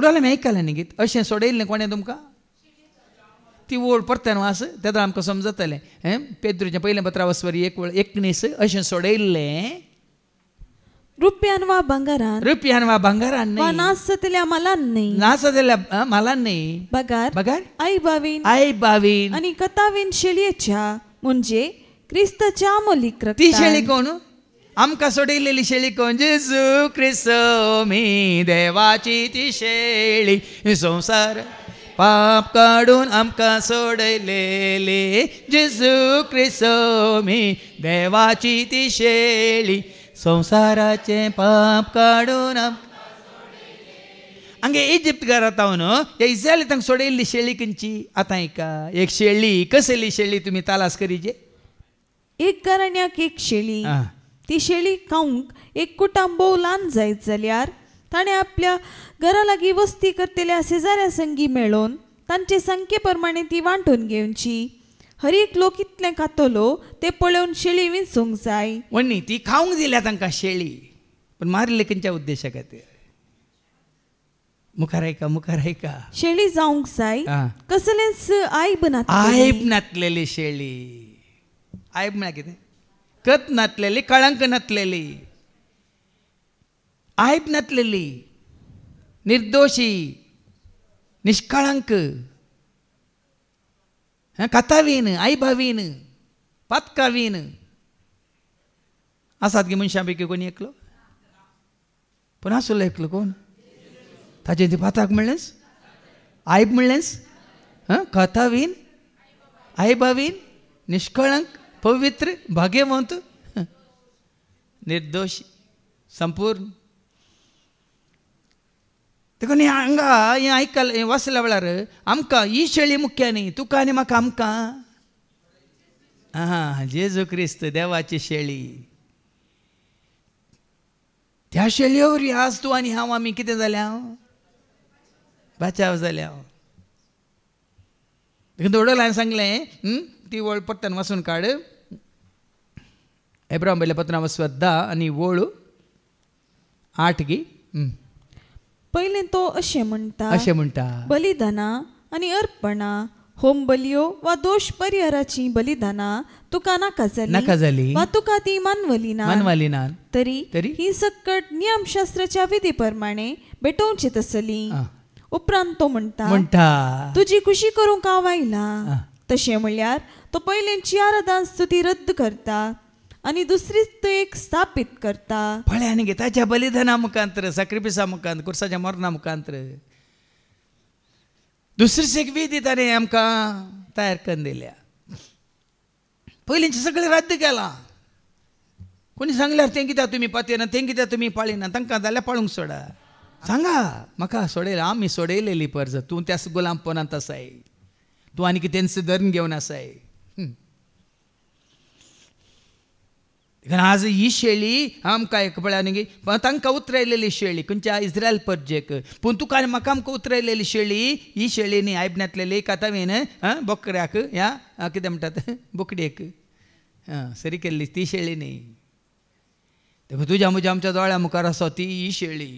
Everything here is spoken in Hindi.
बुडोले मेयकले न्ही गीत अशें सोडयल्लें कोणें तुमकां ती ओळ परतन वास तेदो आमकां समजतलें पेद्रूचें पयलें पत्रावस्वरी 1:19 अशें सोडयल्लें रुपयान वा भांगारान न्ही नासतल्या मालान न्ही बगार आई बावीन आनी कथावीन शेळयेच्या म्हणजे क्रिस्ताच्या अमोलीक रक्तान ती शेळी कोण आमकां सोडयलेली शेळी कोण जेजू क्रिस्त मी देवाची ती शेळी संसार पाप काडून आमकां सोडयलेली जेजू क्रिस्त मी देवाची ती शेळी संसाराचे पाप काडून हांगे इजिप्त घरांत न्हू हे इस्रायली तांकां सोडयल्ली शेळी खंयची आतां एका एक शेळी कसली शेळी तुमी तालास करीचे एक घराण्याक एक शेळी ती शेळी खावंक एक कुटुंब ल्हान जायत जाल्यार ताणें आपल्या घरा लागीं वस्ती करतल्या शेजाऱ्या संगी मेळोवन तांचे संख्ये प्रमाणे ती वांटून घेवची हर एक लोक कितलें खातलो ते पळोवन शेळी विंचूंक जाय वण्णी ती खावंक दिल्या तांकां शेळी पण मारले खंयच्या उद्देशा खातीर मुखार ऐका शेळी जावंक जाय कसलेंच आयब नातलेली शेळी आयब म्हळ्यार कितें कत नातलेली कळंक नातलेली आयब नातलेली निर्दोशी निष्कळंक कथावीन आईबावीन पातकावीन आसात गे मनशां पैकी कोणी एकलो पूण आसलो एकलो कोण ताचे ती पाताक म्हणलेंस आयब म्हणलेंस कथावीन आईबावीन निष्कळंक पवित्र भाग्यवंत निर्दोष संपूर्ण देखून हांगा हें आयकल हें वाचल्या वेळार आमकां ही शेळी मुख्य न्ही तुका आनी म्हाका आमकां जेजू क्रिस्त देवाची शेळी त्या शेळये वरवीं आज तूं आनी हांव आमी कितें जाल्या बचाव जाल्या देखून दोडोल हांवें सांगलें ती वळ पट्टन वाचून काड एब्राम पयल्या पत्रावस्वत 10 आनी वळ 8 गी पयलें तो अशें म्हणटा बलिदाना आनी अर्पणां होम बलियो वा दोष परिहाराची बलिदानां तुका नाका जाली वा तुका ती मानवली ना तरी ही सकट नियमशास्त्राच्या विधी प्रमाणे भेटोवची तसली उपरांत तो म्हणटा तुजी खुशी करूंक हांव आयला तशें म्हणल्यार तो पयलेंची आराधना स्तुती रद्द करता आनी दुसरीच एक स्थापीत करता फळे आनी ताच्या बलिदाना मुखांतर सॅक्रिफिसा मुखांतर कुर्साच्या मरणा मुखांतर दुसरीच एक विधी ताणें आमकां तयार करून दिल्या पयलींचे सगळें रद्द केलां कोणी सांगल्यार तें कित्याक तुमी पातयना तें कित्याक तुमी पाळिना तांकां जाल्यार पाळूंक सोडा सांगा म्हाका सोडयला आमी सोडयलेली पर्ज तूं त्या गुलामपणांत आसाय तूं आनी कितें सुधरून घेवन आसाय आज ही शेळी आमकां एक पळय न्ही तांकां उतरायलेली शेळी खंयच्या इस्रायल पर्जेक पूण तुका आनी म्हाका आमकां उतरायलेली शेळी ही शेळी न्ही आयबनातलेली कातावीन बोकड्याक ह्या कितें म्हणटात बोकडेक सरी केल्ली ती शेळी न्ही देखून तुज्या म्हज्या आमच्या दोळ्या मुखार आसा ती ही शेळी